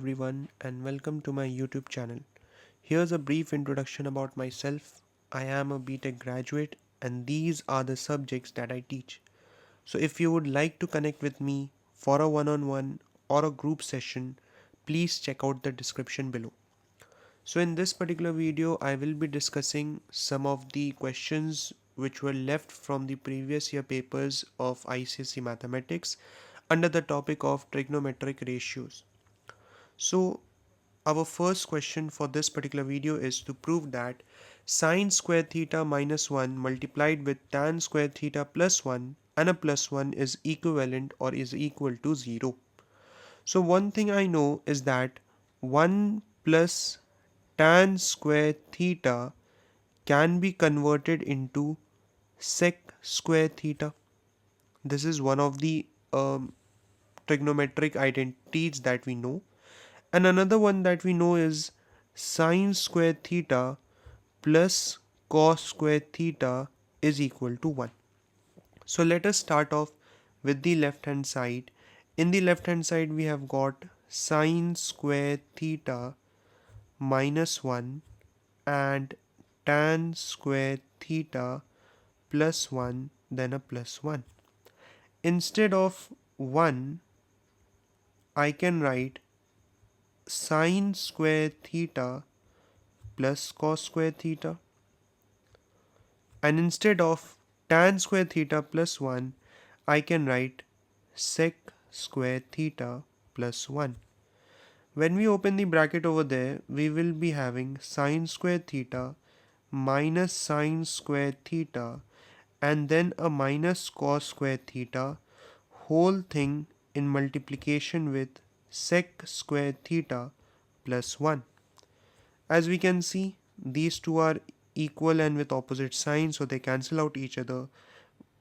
everyone and welcome to my YouTube channel. Here's a brief introduction about myself. I am a BTech graduate and these are the subjects that I teach. So if you would like to connect with me for a one-on-one or a group session, please check out the description below. So in this particular video, I will be discussing some of the questions which were left from the previous year papers of ICSE mathematics under the topic of trigonometric ratios. So our first question for this particular video is to prove that sine square theta minus 1 multiplied with tan square theta plus 1 and a plus 1 is equivalent or is equal to 0. So one thing I know is that 1 plus tan square theta can be converted into sec square theta. This is one of the trigonometric identities that we know. And another one that we know is sine square theta plus cos square theta is equal to 1. So let us start off with the left hand side. In the left hand side we have got sine square theta minus 1 and tan square theta plus 1 then a plus 1. Instead of 1 I can write sine square theta plus cos square theta, and instead of tan square theta plus 1 I can write sec square theta plus 1. When we open the bracket over there, we will be having sine square theta minus sine square theta and then a minus cos square theta, whole thing in multiplication with sec square theta plus 1. As we can see, these two are equal and with opposite signs, so they cancel out each other.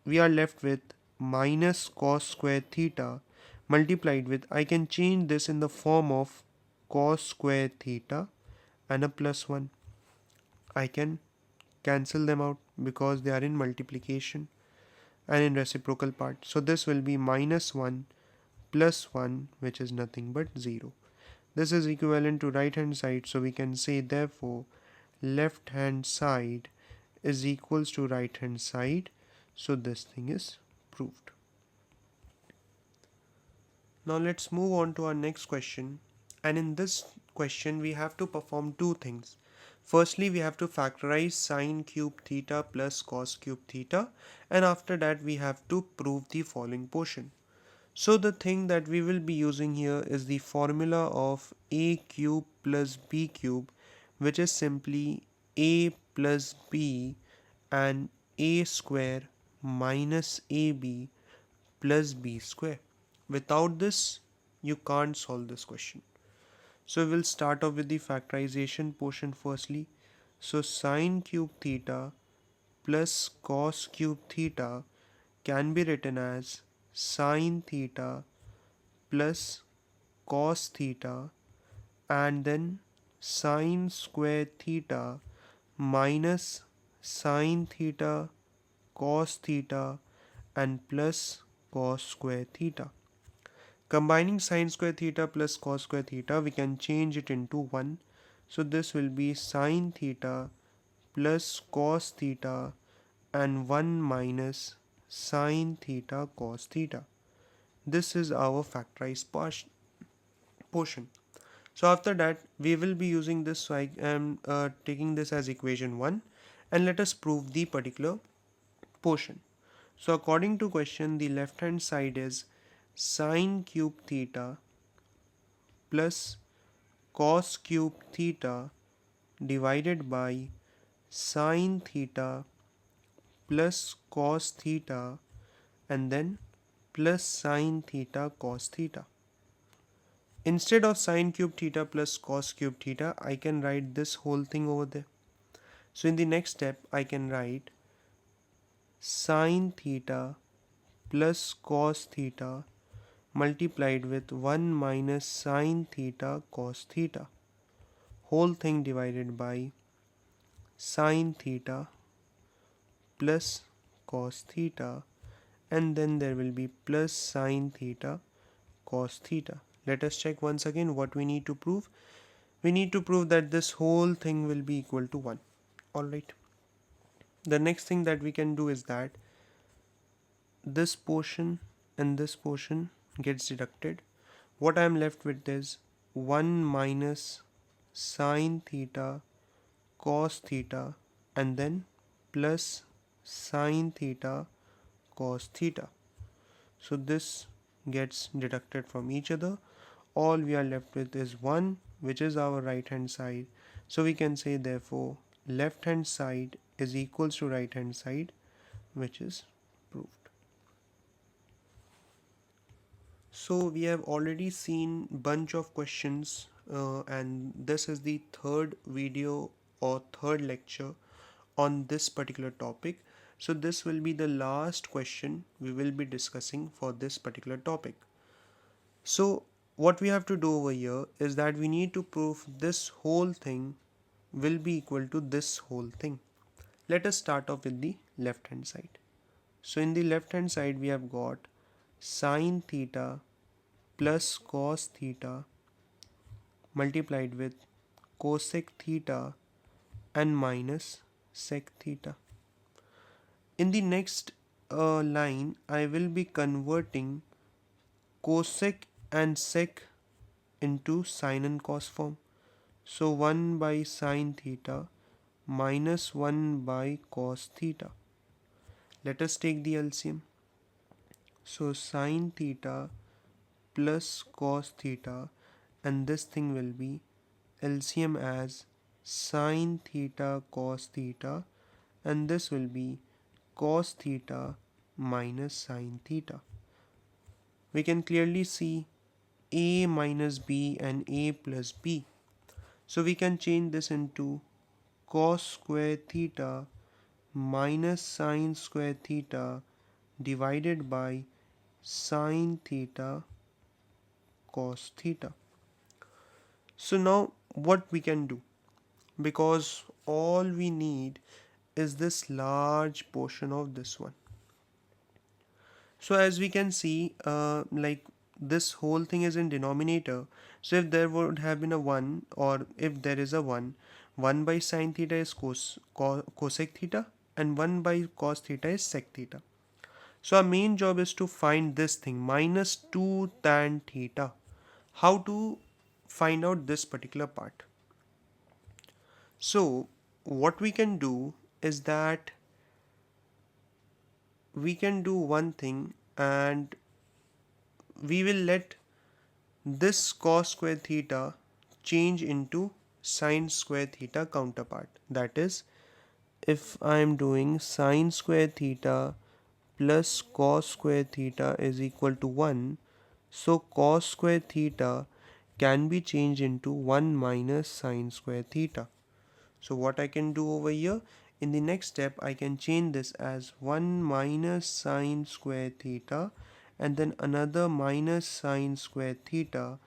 We are left with minus cos square theta multiplied with, I can change this in the form of cos square theta and a plus 1. I can cancel them out because they are in multiplication and in reciprocal part. So this will be minus 1 plus 1, which is nothing but 0. This is equivalent to right hand side, so we can say therefore left hand side is equals to right hand side. So this thing is proved. Now let's move on to our next question, and in this question we have to perform two things. Firstly, we have to factorize sine cube theta plus cos cube theta, and after that we have to prove the following portion. So the thing that we will be using here is the formula of a cube plus b cube, which is simply a plus b and a square minus ab plus b square. Without this, you can't solve this question. So we'll start off with the factorization portion firstly. So sine cube theta plus cos cube theta can be written as sine theta plus cos theta and then sine square theta minus sine theta cos theta and plus cos square theta. Combining sine square theta plus cos square theta, we can change it into 1. So this will be sine theta plus cos theta and 1 minus sine theta cos theta. This is our factorized portion. So after that we will be using this, so I am taking this as equation 1, and let us prove the particular portion. So according to question, the left hand side is sine cube theta plus cos cube theta divided by sine theta plus cos theta and then plus sine theta cos theta. Instead of sine cube theta plus cos cube theta, I can write this whole thing over there. So in the next step, I can write sine theta plus cos theta multiplied with 1 minus sine theta cos theta, whole thing divided by sine theta plus cos theta, and then there will be plus sine theta cos theta. Let us check once again what we need to prove. We need to prove that this whole thing will be equal to 1. Alright. The next thing that we can do is that this portion and this portion gets deducted. What I am left with is 1 minus sine theta cos theta and then plus sine theta cos theta. So this gets deducted from each other. All we are left with is 1, which is our right hand side. So we can say therefore left hand side is equals to right hand side, which is proved. So we have already seen bunch of questions, and this is the third video or third lecture on this particular topic. So this will be the last question we will be discussing for this particular topic. So what we have to do over here is that we need to prove this whole thing will be equal to this whole thing. Let us start off with the left hand side. So in the left hand side we have got sine theta plus cos theta multiplied with cosec theta and minus sec theta. In the next line, I will be converting cosec and sec into sine and cos form. So 1 by sine theta minus 1 by cos theta. Let us take the LCM. So sine theta plus cos theta, and this thing will be LCM as sine theta cos theta, and this will be cos theta minus sine theta. We can clearly see a minus b and a plus b. So we can change this into cos square theta minus sine square theta divided by sine theta cos theta. So now what we can do, because all we need is this large portion of this one. So as we can see, like this whole thing is in denominator. So if there would have been a 1, or if there is a 1, 1 by sine theta is cosec theta and 1 by cos theta is sec theta. So our main job is to find this thing minus 2 tan theta. How to find out this particular part? So what we can do is that we can do one thing, and we will let this cos square theta change into sine square theta counterpart. That is, if I am doing sine square theta plus cos square theta is equal to 1, so cos square theta can be changed into 1 minus sine square theta. So what I can do over here, in the next step I can change this as 1 minus sine square theta and then another minus sine square theta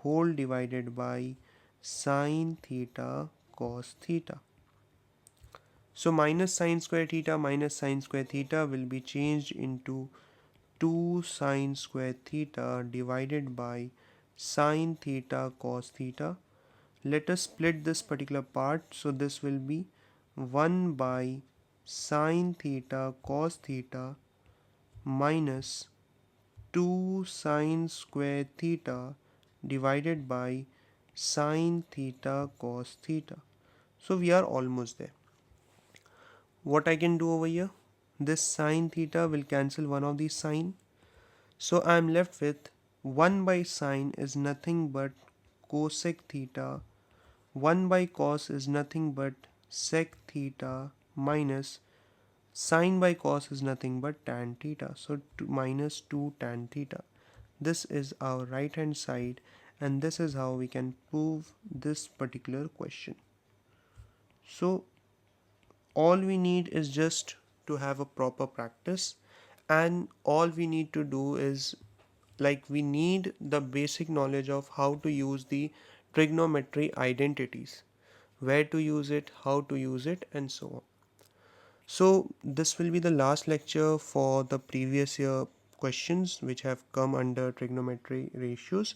whole divided by sine theta cos theta. So minus sine square theta minus sine square theta will be changed into 2 sine square theta divided by sine theta cos theta. Let us split this particular part. So this will be 1 by sine theta cos theta minus 2 sine square theta divided by sine theta cos theta. So we are almost there. What I can do over here? This sine theta will cancel one of these sine. So I am left with 1 by sine is nothing but cosec theta, 1 by cos is nothing but sec theta minus sine by cos is nothing but tan theta. So minus 2 tan theta. This is our right hand side, and this is how we can prove this particular question. So all we need is just to have a proper practice, and all we need to do is, like, we need the basic knowledge of how to use the trigonometry identities, where to use it, how to use it, and so on. So this will be the last lecture for the previous year questions which have come under trigonometry ratios.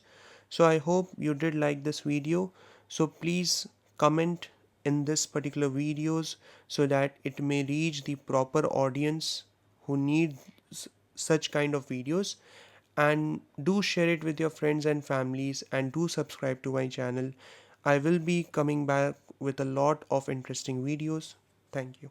So I hope you did like this video. So please comment in this particular videos so that it may reach the proper audience who need such kind of videos, and do share it with your friends and families, and do subscribe to my channel. I will be coming back with a lot of interesting videos. Thank you.